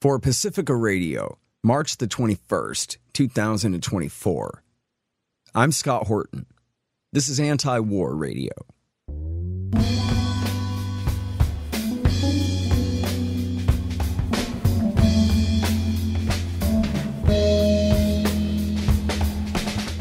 For Pacifica Radio, March the 21st, 2024. I'm Scott Horton. This is Antiwar Radio.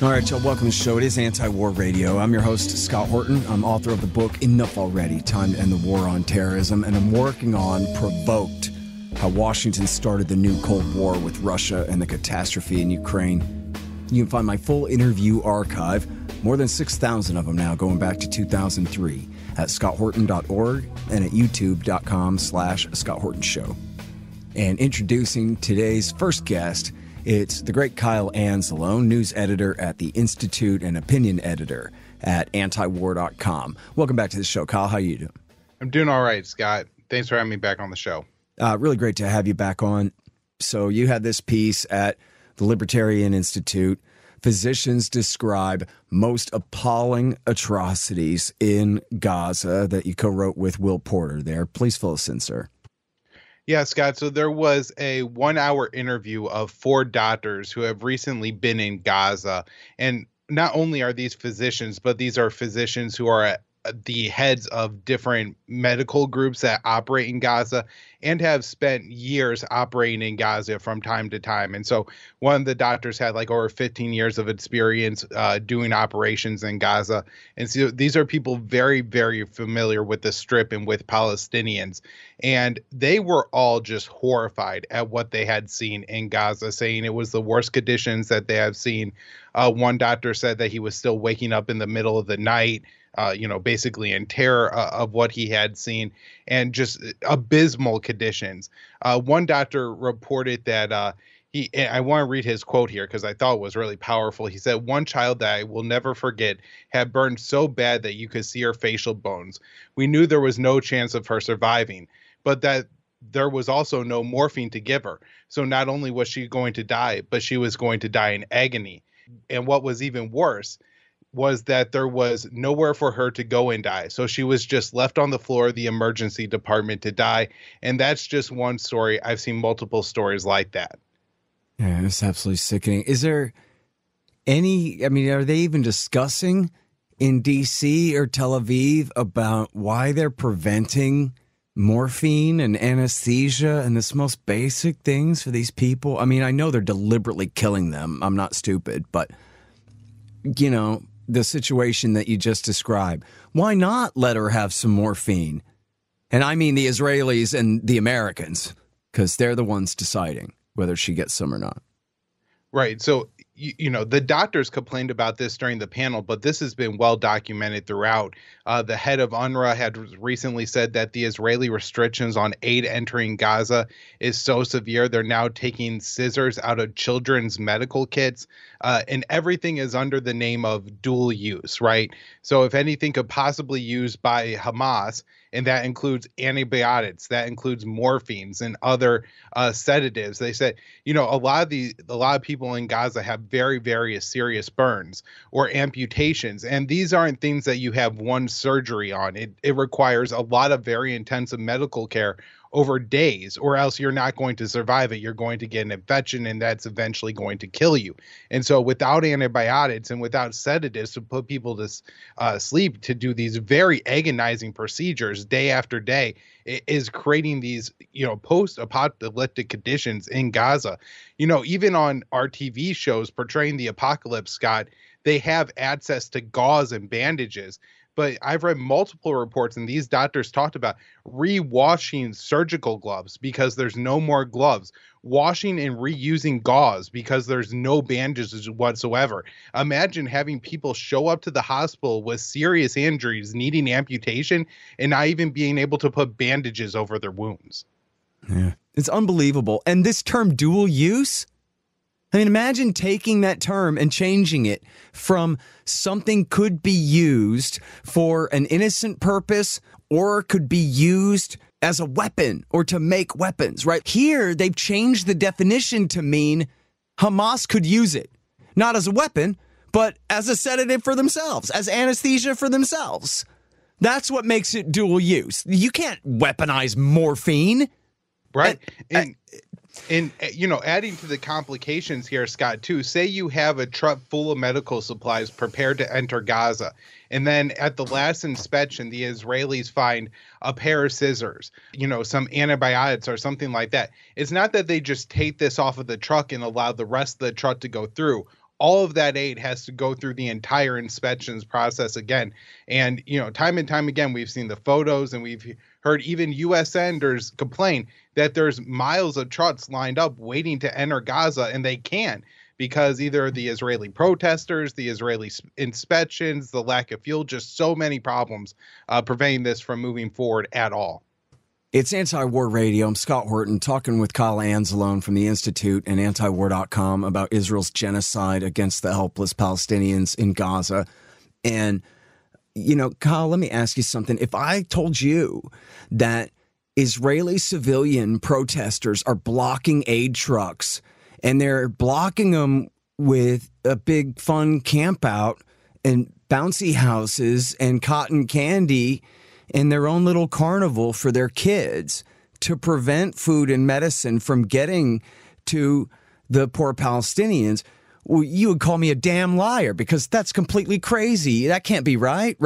All right, y'all, welcome to the show. It is Antiwar Radio. I'm your host, Scott Horton. I'm author of the book, Enough Already, Time to End the War on Terrorism, and I'm working on Provoked, how Washington started the new Cold War with Russia and the catastrophe in Ukraine. You can find my full interview archive, more than 6,000 of them now, going back to 2003, at scotthorton.org and at youtube.com/Scott Horton Show. And introducing today's first guest, it's the great Kyle Anzalone, news editor at The Institute and opinion editor at antiwar.com. Welcome back to the show, Kyle. How you doing? I'm doing all right, Scott. Thanks for having me back on the show. Really great to have you back on. So you had this piece at the Libertarian Institute. Physicians describe most appalling atrocities in Gaza that you co-wrote with Will Porter there. Please fill us in, sir. Yeah, Scott. So there was a 1-hour interview of 4 doctors who have recently been in Gaza. And not only are these physicians, but these are physicians who are at the heads of different medical groups that operate in Gaza and have spent years operating in Gaza from time to time. And so one of the doctors had like over 15 years of experience doing operations in Gaza. And so these are people very, very familiar with the Strip and with Palestinians. And they were all just horrified at what they had seen in Gaza, saying it was the worst conditions that they have seen. One doctor said that he was still waking up in the middle of the night, basically in terror of what he had seen, and just abysmal conditions. One doctor reported that I want to read his quote here because I thought it was really powerful. He said, "One child that I will never forget had burned so bad that you could see her facial bones. We knew there was no chance of her surviving, but that there was also no morphine to give her. So not only was she going to die, but she was going to die in agony. And what was even worse was that there was nowhere for her to go and die. So she was just left on the floor of the emergency department to die." And that's just one story. I've seen multiple stories like that. Yeah, it's absolutely sickening. Is there are they even discussing in D.C. or Tel Aviv about why they're preventing morphine and anesthesia and this most basic things for these people? I mean, I know they're deliberately killing them. I'm not stupid, but, the situation that you just described, why not let her have some morphine? And I mean the Israelis and the Americans, because they're the ones deciding whether she gets some or not. Right. So, the doctors complained about this during the panel, but this has been well documented throughout. The head of UNRWA had recently said that the Israeli restrictions on aid entering Gaza is so severe, they're now taking scissors out of children's medical kits, and everything is under the name of dual use, right? So if anything could possibly used by Hamas, and that includes antibiotics, that includes morphines and other sedatives. They said, a lot of people in Gaza have very, very serious burns or amputations, and these aren't things that you have one surgery on. It requires a lot of very intensive medical care over days, or else you're not going to survive it. You're going to get an infection, and that's eventually going to kill you. And so without antibiotics and without sedatives to put people to sleep, to do these very agonizing procedures day after day, it is creating these, post-apocalyptic conditions in Gaza. Even on our TV shows portraying the apocalypse, Scott, they have access to gauze and bandages. But I've read multiple reports, and these doctors talked about re-washing surgical gloves because there's no more gloves, washing and reusing gauze because there's no bandages whatsoever. Imagine having people show up to the hospital with serious injuries, needing amputation, and not even being able to put bandages over their wounds. Yeah, it's unbelievable. And this term dual use? I mean, imagine taking that term and changing it from something could be used for an innocent purpose or could be used as a weapon or to make weapons, right? Here, they've changed the definition to mean Hamas could use it, not as a weapon, but as a sedative for themselves, as anesthesia for themselves. That's what makes it dual use. You can't weaponize morphine. Right. And adding to the complications here, Scott, too, say you have a truck full of medical supplies prepared to enter Gaza. And then at the last inspection, the Israelis find a pair of scissors, some antibiotics or something like that. It's not that they just take this off of the truck and allow the rest of the truck to go through. All of that aid has to go through the entire inspections process again. And, time and time again, we've seen the photos and we've heard even U.S. senators complain that there's miles of trucks lined up waiting to enter Gaza, and they can't because either the Israeli protesters, the Israeli inspections, the lack of fuel, just so many problems preventing this from moving forward at all. It's Anti-War Radio. I'm Scott Horton talking with Kyle Anzalone from the Institute and Antiwar.com about Israel's genocide against the helpless Palestinians in Gaza. And, Kyle, let me ask you something. If I told you that Israeli civilian protesters are blocking aid trucks and they're blocking them with a big fun camp out and bouncy houses and cotton candy and their own little carnival for their kids to prevent food and medicine from getting to the poor Palestinians, well, you would call me a damn liar because that's completely crazy. That can't be right?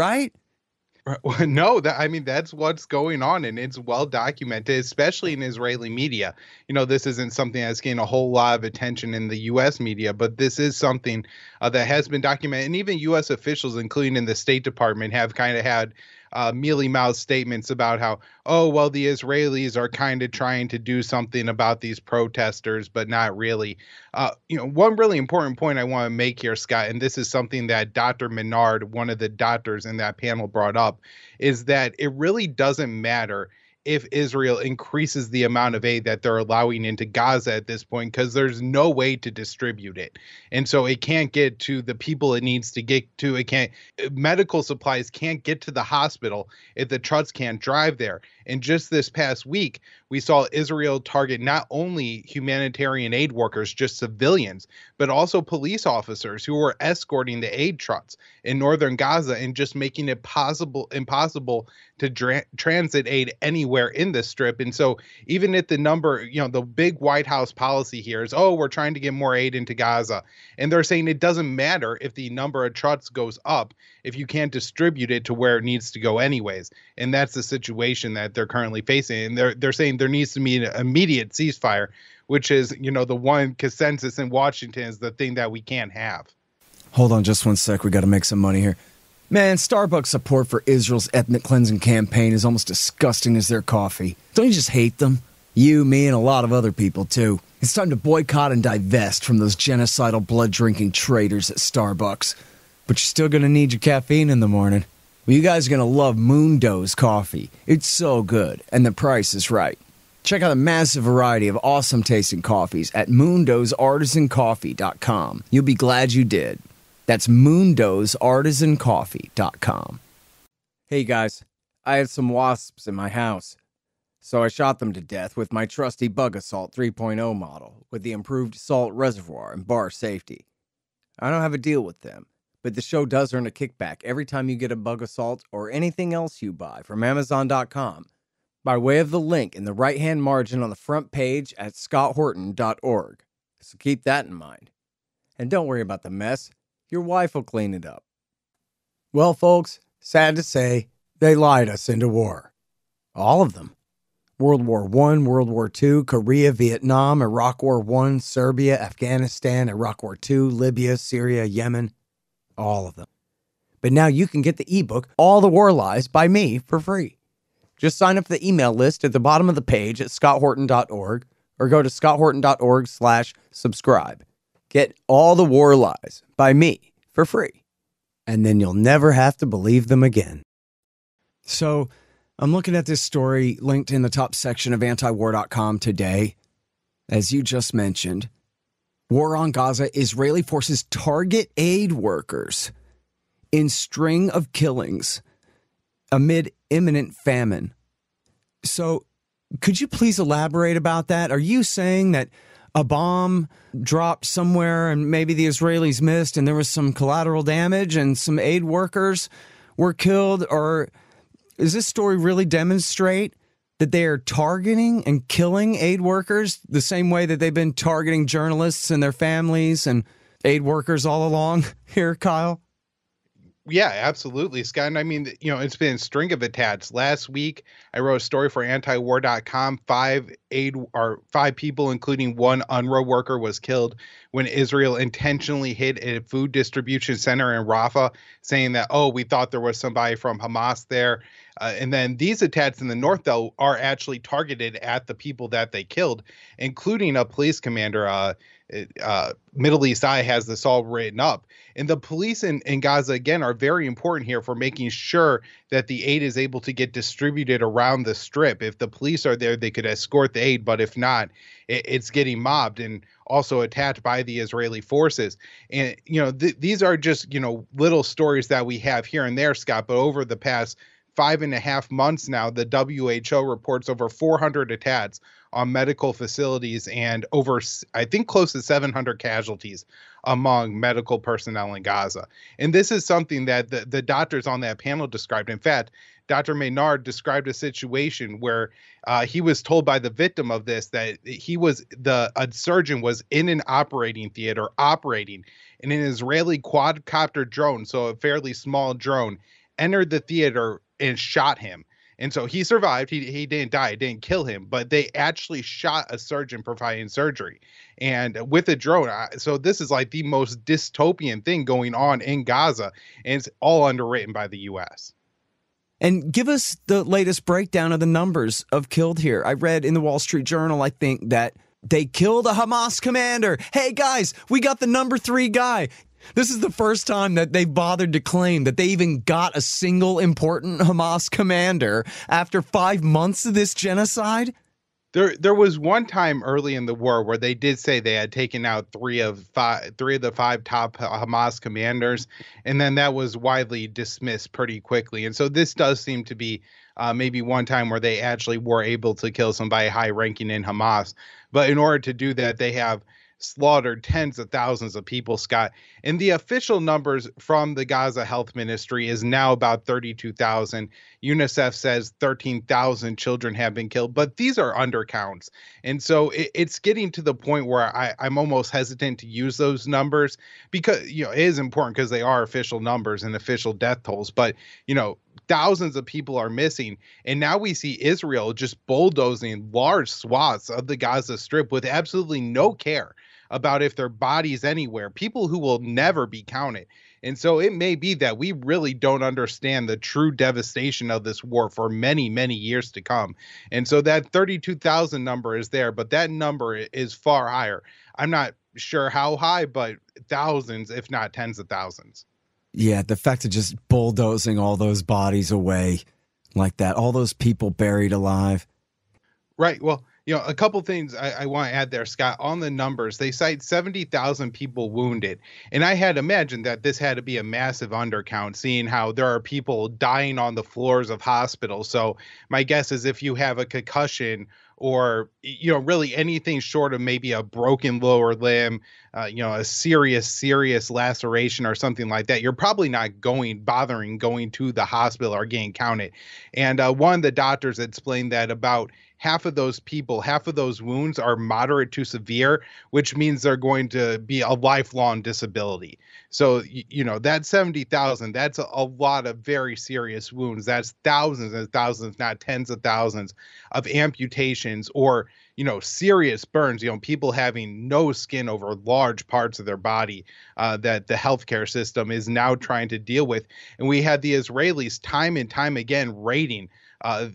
Well, no, that's what's going on, and it's well documented, especially in Israeli media. This isn't something that's getting a whole lot of attention in the U.S. media, but this is something that has been documented, and even U.S. officials, including in the State Department, have kind of had mealy-mouthed statements about how, the Israelis are kind of trying to do something about these protesters, but not really. One really important point I want to make here, Scott, and this is something that Dr. Menard, one of the doctors in that panel, brought up, is that it really doesn't matter if Israel increases the amount of aid that they're allowing into Gaza at this point, because there's no way to distribute it. And so it can't get to the people it needs to get to. Medical supplies can't get to the hospital if the trucks can't drive there. And just this past week, we saw Israel target not only humanitarian aid workers, just civilians, but also police officers who were escorting the aid trucks in northern Gaza and just making it impossible to transit aid anywhere in the strip. And so even if the number, the big White House policy here is, we're trying to get more aid into Gaza. And they're saying it doesn't matter if the number of trucks goes up if you can't distribute it to where it needs to go anyways. And that's the situation that they're currently facing. And they're saying there needs to be an immediate ceasefire, which is, the one consensus in Washington is the thing that we can't have. Hold on just one sec. We got to make some money here. Man, Starbucks support for Israel's ethnic cleansing campaign is almost disgusting as their coffee. Don't you just hate them? You, me, and a lot of other people, too. It's time to boycott and divest from those genocidal, blood-drinking traitors at Starbucks. But you're still going to need your caffeine in the morning. Well, you guys are going to love Mundos coffee. It's so good, and the price is right. Check out a massive variety of awesome-tasting coffees at mundosartisancoffee.com. You'll be glad you did. That's mundosartisancoffee.com. Hey, guys. I had some wasps in my house, so I shot them to death with my trusty Bug Assault 3.0 model with the improved salt reservoir and bar safety. I don't have a deal with them, but the show does earn a kickback every time you get a Bug Assault or anything else you buy from Amazon.com by way of the link in the right-hand margin on the front page at scotthorton.org. So keep that in mind. And don't worry about the mess. Your wife will clean it up. Well, folks, sad to say, they lied us into war. All of them. World War I, World War II, Korea, Vietnam, Iraq War I, Serbia, Afghanistan, Iraq War II, Libya, Syria, Yemen. All of them. But now you can get the ebook, All the War Lies, by me for free. Just sign up for the email list at the bottom of the page at scotthorton.org or go to scotthorton.org/subscribe. Get All the War Lies by me for free. And then you'll never have to believe them again. So I'm looking at this story linked in the top section of antiwar.com today. As you just mentioned, war on Gaza, Israeli forces target aid workers in string of killings amid imminent famine. So could you please elaborate about that? Are you saying that a bomb dropped somewhere and maybe the Israelis missed and there was some collateral damage and some aid workers were killed? Or does this story really demonstrate that they are targeting and killing aid workers the same way that they've been targeting journalists and their families and aid workers all along here, Kyle? Yeah, absolutely, Scott. And I mean, it's been a string of attacks. Last week, I wrote a story for Antiwar.com. Five people, including one UNRWA worker, was killed when Israel intentionally hit a food distribution center in Rafah, saying that, we thought there was somebody from Hamas there. And then these attacks in the north, though, are actually targeted at the people that they killed, including a police commander. Middle East Eye has this all written up. And the police in Gaza, again, are very important here for making sure that the aid is able to get distributed around the strip. If the police are there, they could escort the aid. But if not, it's getting mobbed and also attacked by the Israeli forces. And, these are just, little stories that we have here and there, Scott. But over the past 5.5 months now, the WHO reports over 400 attacks on medical facilities and over, I think, close to 700 casualties among medical personnel in Gaza. And this is something that the doctors on that panel described. In fact, Dr. Maynard described a situation where he was told by the victim of this that a surgeon was in an operating theater operating, and an Israeli quadcopter drone, so a fairly small drone, entered the theater and shot him. And so he survived. He didn't die. It didn't kill him, but they actually shot a surgeon providing surgery and with a drone. So this is like the most dystopian thing going on in Gaza, and it's all underwritten by the U.S. And give us the latest breakdown of the numbers of killed here. I read in the Wall Street Journal, I think, that they killed a Hamas commander. Hey, guys, we got the number 3 guy. This is the first time that they've bothered to claim that they even got a single important Hamas commander after 5 months of this genocide. There was one time early in the war where they did say they had taken out three of the 5 top Hamas commanders, and then that was widely dismissed pretty quickly. And so this does seem to be maybe one time where they actually were able to kill somebody high ranking in Hamas. But in order to do that, they have slaughtered tens of thousands of people, Scott. And the official numbers from the Gaza Health Ministry is now about 32,000. UNICEF says 13,000 children have been killed, but these are undercounts. And so it's getting to the point where I'm almost hesitant to use those numbers because, it is important because they are official numbers and official death tolls. But, thousands of people are missing. And now we see Israel just bulldozing large swaths of the Gaza Strip with absolutely no care about if their bodies anywhere, people who will never be counted. And so it may be that we really don't understand the true devastation of this war for many, many years to come. And so that 32,000 number is there, but that number is far higher. I'm not sure how high, but thousands, if not tens of thousands. Yeah, the fact of just bulldozing all those bodies away like that, all those people buried alive. Right. Well, a couple things I want to add there, Scott. On the numbers, they cite 70,000 people wounded. And I had imagined that this had to be a massive undercount, seeing how there are people dying on the floors of hospitals. So my guess is if you have a concussion or, really anything short of maybe a broken lower limb, a serious laceration or something like that, you're probably not bothering going to the hospital or getting counted. And one of the doctors explained that about half of those wounds are moderate to severe, which means they're going to be a lifelong disability. So, that 70,000, that's a lot of very serious wounds. That's thousands and thousands, not tens of thousands of amputations or, serious burns, people having no skin over large parts of their body that the healthcare system is now trying to deal with. And we had the Israelis time and time again raiding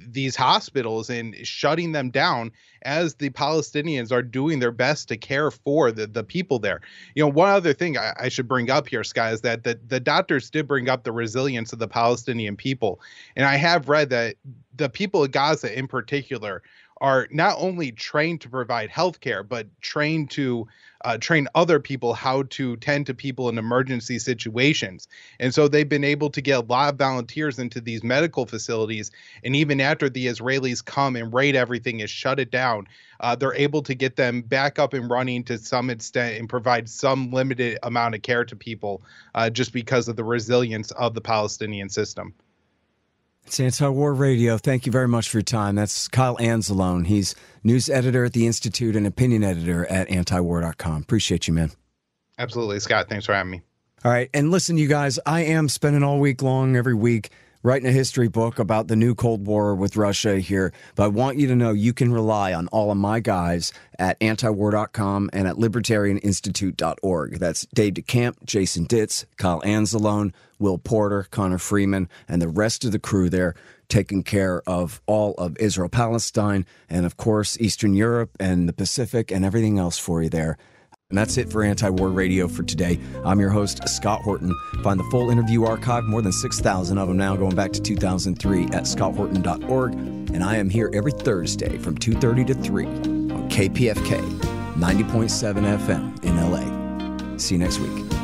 these hospitals and shutting them down as the Palestinians are doing their best to care for the people there. One other thing I should bring up here, Sky, is that the doctors did bring up the resilience of the Palestinian people. And I have read that the people of Gaza in particular are not only trained to provide healthcare, but trained to train other people how to tend to people in emergency situations. And so they've been able to get a lot of volunteers into these medical facilities. And even after the Israelis come and raid everything and shut it down, they're able to get them back up and running to some extent and provide some limited amount of care to people just because of the resilience of the Palestinian system. It's Antiwar Radio. Thank you very much for your time. That's Kyle Anzalone. He's news editor at the Institute and opinion editor at antiwar.com. Appreciate you, man. Absolutely, Scott. Thanks for having me. All right. And listen, you guys, I am spending all week long, every week, writing a history book about the new Cold War with Russia here. But I want you to know you can rely on all of my guys at antiwar.com and at libertarianinstitute.org. That's Dave DeCamp, Jason Ditz, Kyle Anzalone, Will Porter, Connor Freeman, and the rest of the crew there taking care of all of Israel-Palestine and, of course, Eastern Europe and the Pacific and everything else for you there. And that's it for Anti-War Radio for today. I'm your host, Scott Horton. Find the full interview archive, more than 6,000 of them now, going back to 2003 at scotthorton.org. And I am here every Thursday from 2:30 to 3 on KPFK 90.7 FM in LA. See you next week.